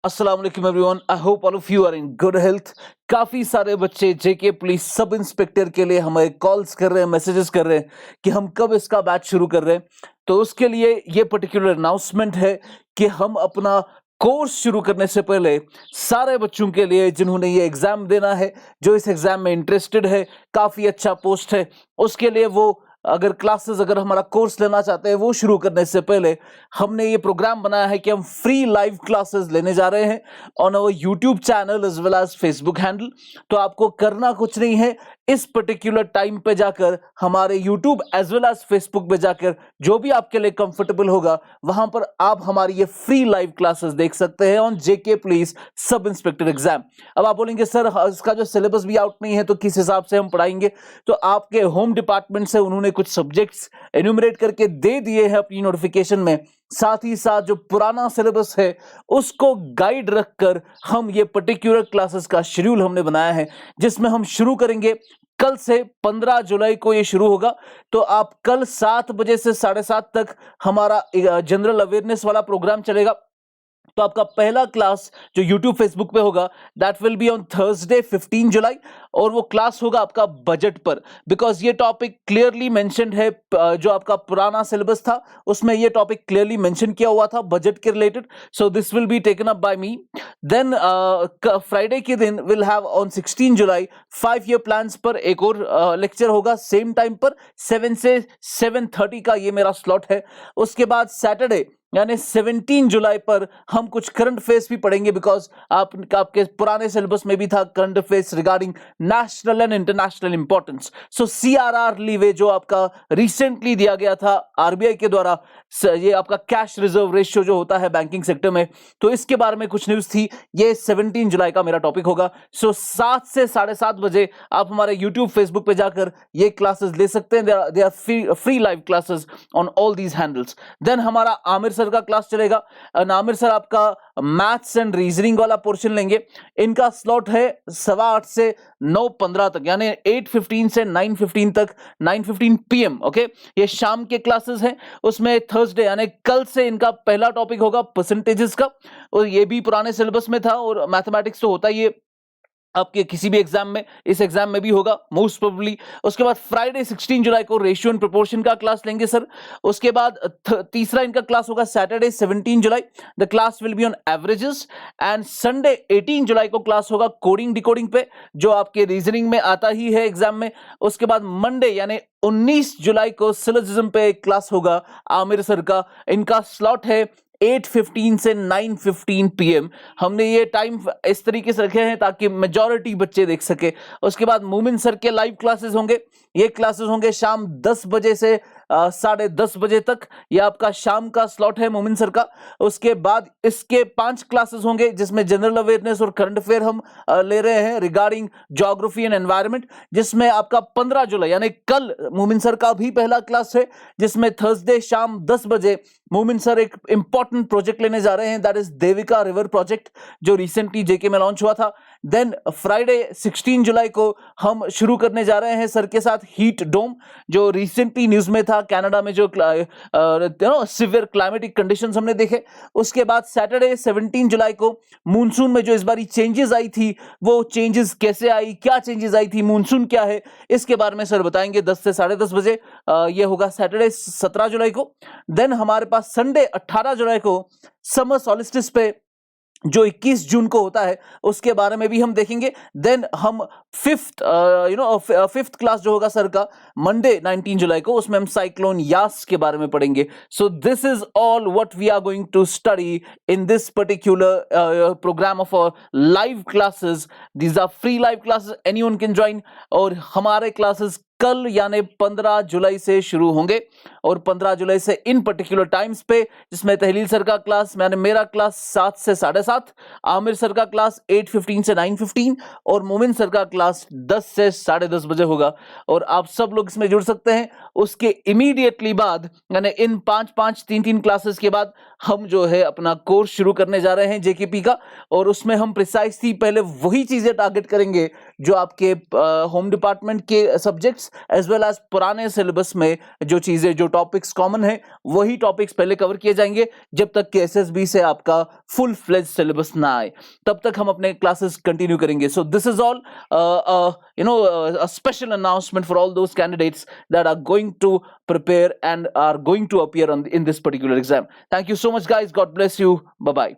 अस्सलाम वालेकुम everyone. I hope all of you are in good health. काफी सारे बच्चे जेके पुलिस सब इंस्पेक्टर के लिए हमें कॉल्स कर रहे हैं, मैसेजेस कर रहे हैं कि हम कब इसका बैच शुरू कर रहे हैं। तो उसके लिए ये पर्टिकुलर अनाउंसमेंट है कि हम अपना कोर्स शुरू करने से पहले सारे बच्चों के लिए जिन्होंने ये एग्जाम देना है, जो इस एग्जाम में इंटरेस्टेड है, काफी अच्छा पोस्ट है, उसके लिए वो अगर हमारा कोर्स लेना चाहते हैं, वो शुरू करने से पहले हमने ये प्रोग्राम बनाया है कि हम फ्री लाइव क्लासेस लेने जा रहे हैं on our YouTube channel as well as Facebook handle. तो आपको करना कुछ नहीं है, इस पर्टिकुलर टाइम पे जाकर हमारे YouTube as well as Facebook पे जाकर जो भी आपके लिए कंफर्टेबल होगा वहां पर आप हमारी ये फ्री लाइव क्लासेस देख सकते हैं on JK police sub inspector exam. अब आप बोलेंगे सर इसका जो सिलेबस भी आउट नहीं है तो किस हिसाब से हम पढ़ाएंगे? तो आपके होम डिपार्टमेंट से उन्होंने कुछ सब्जेक्ट्स एन्यूमरेट करके दे दिए हैं अपनी नोटिफिकेशन में, साथ ही साथ जो पुराना सिलेबस है उसको गाइड रखकर हम ये पर्टिकुलर क्लासेस का शेड्यूल हमने बनाया है, जिसमें हम शुरू करेंगे कल से 15 जुलाई को ये शुरू होगा। तो आप कल 7 बजे से 7:30 तक हमारा जनरल अवेयरनेस वाला प्रोग्राम चलेगा। तो आपका पहला क्लास जो YouTube फेसबुक पे होगा that will be on Thursday 15 जुलाई, और वो क्लास होगा आपका बजट पर, बिकॉज ये टॉपिक क्लियरली मेंशन्ड है। जो आपका पुराना सिलेबस था उसमें ये टॉपिक क्लियरली मेंशन किया हुआ था बजट के related. So this will be taken up by me. Then Friday के दिन विल हैव ऑन 16 जुलाई 5 ईयर प्लान्स पर एक और लेक्चर होगा सेम टाइम पर 7 से 7:30 का ये मेरा स्लॉट है। उसके बाद सैटरडे यानी 17 जुलाई पर हम कुछ करंट अफेयर्स भी पढ़ेंगे, बिकॉज आपके पुराने सिलेबस में भी था current affairs regarding national and international importance. So CRR leeway जो आपका रिसेंटली दिया गया था आरबीआई के द्वारा, ये आपका कैश रिजर्व रेशियो जो होता है बैंकिंग सेक्टर में, तो इसके बारे में कुछ न्यूज थी। ये 17 जुलाई का मेरा टॉपिक होगा। सो 7 से 7:30 बजे आप हमारे यूट्यूब फेसबुक पे जाकर ये क्लासेस ले सकते हैं। They are free live classes on all these handles. Then हमारा आमिर सर का क्लास चलेगा। आमिर सर आपका मैथ्स एंड रीजनिंग वाला पोर्शन लेंगे। इनका स्लॉट है 8:15 से 9:15 तक, यानी 8:15 से 9:15 तक, 9:15 PM। ओके, ये शाम के क्लासेस हैं। उसमें थर्सडे यानी कल से इनका पहला टॉपिक होगा परसेंटेजेस का, और ये भी पुराने सिलेबस में था, और मैथमेटिक्स तो होता ही है आपके किसी भी एग्जाम में, इस एग्जाम में भी होगा मोस्ट प्रोबेबली। उसके बाद फ्राइडे 16 जुलाई को रेशियो एंड प्रोपोर्शन का क्लास लेंगे सर। उसके बाद तीसरा इनका क्लास होगा Saturday 17 July, the class will be on averages. And Sunday 18 जुलाई को क्लास होगा कोडिंग डिकोडिंग पे, जो आपके रीजनिंग में आता ही है एग्जाम में। उसके बाद मंडे यानी 19 जुलाई को सिलोजिज्म पे एक क्लास होगा आमिर सर का। इनका स्लॉट है 8:15 से 9:15 PM। हमने ये टाइम इस तरीके से रखे हैं ताकि मेजॉरिटी बच्चे देख सके। उसके बाद मोमिन सर के लाइव क्लासेस होंगे। ये क्लासेस होंगे शाम 10 बजे से 10:30 बजे तक। ये आपका शाम का स्लॉट है मोमिन सर का। उसके बाद इसके 5 क्लासेस होंगे जिसमें जनरल अवेयरनेस और करंट अफेयर हम ले रहे हैं रिगार्डिंग ज्योग्राफी एंड एनवायरनमेंट, जिसमें आपका 15 जुलाई यानी कल मोमिन सर का भी पहला क्लास है, जिसमें थर्सडे शाम 10 बजे मोमिन सर एक इंपॉर्टेंट प्रोजेक्ट लेने जा रहे हैं, that is Devika river project, जो रिसेंटली जेके में लॉन्च हुआ था। देन फ्राइडे 16 जुलाई को हम शुरू करने जा रहे हैं सर के साथ हीट डोम, जो रिसेंटली न्यूज में था कनाडा में जो सिवियर क्लाइमेटिक कंडीशंस हमने देखे। उसके बाद सैटरडे 17 जुलाई को मूनसून में जो इस बारी चेंजेस आई थी, वो चेंजेस कैसे आई, क्या चेंजेस आई थी, मूनसून क्या है, इसके बारे में सर बताएंगे 10 से 10:30 बजे। ये होगा सैटरडे 17 जुलाई को। देन हमारे पास संडे 18 जुलाई को समर सॉलिस्टिस पे जो 21 जून को होता है उसके बारे में भी हम देखेंगे। देन हम फिफ्थ क्लास जो होगा सर का मंडे 19 जुलाई को, उसमें हम साइक्लोन यास के बारे में पढ़ेंगे। So this is all what we are going to study in this particular program of live classes. These are free live classes, anyone can join. और हमारे क्लासेस कल यानी 15 जुलाई से शुरू होंगे, और 15 जुलाई से इन पर्टिकुलर टाइम्स पे, जिसमें तहलील सर का क्लास यानी मेरा क्लास 7 से 7:30, आमिर सर का क्लास 8:15 से 9:15, और मोमिन सर का क्लास 10 से 10:30 बजे होगा। और आप सब लोग इसमें जुड़ सकते हैं। उसके इमीडिएटली बाद यानी इन 5-5 3-3 क्लासेस के बाद हम जो है अपना कोर्स शुरू करने जा रहे हैं जेकेपी का, और उसमें हम प्रिसाइसली पहले वही चीजें टारगेट करेंगे जो आपके होम डिपार्टमेंट के सब्जेक्ट्स एज वेल एज पुराने सिलेबस में जो चीजें जो टॉपिक्स कॉमन है वही टॉपिक्स पहले कवर किए जाएंगे जब तक कि एसएसबी से आपका फुल फ्लेज सिलेबस ना आए, तब तक हम अपने क्लासेस कंटिन्यू करेंगे. सो this is all a special announcement for all those candidates that are going to prepare and are going to appear in this particular exam. Thank you so much guys. God bless you. Bye bye.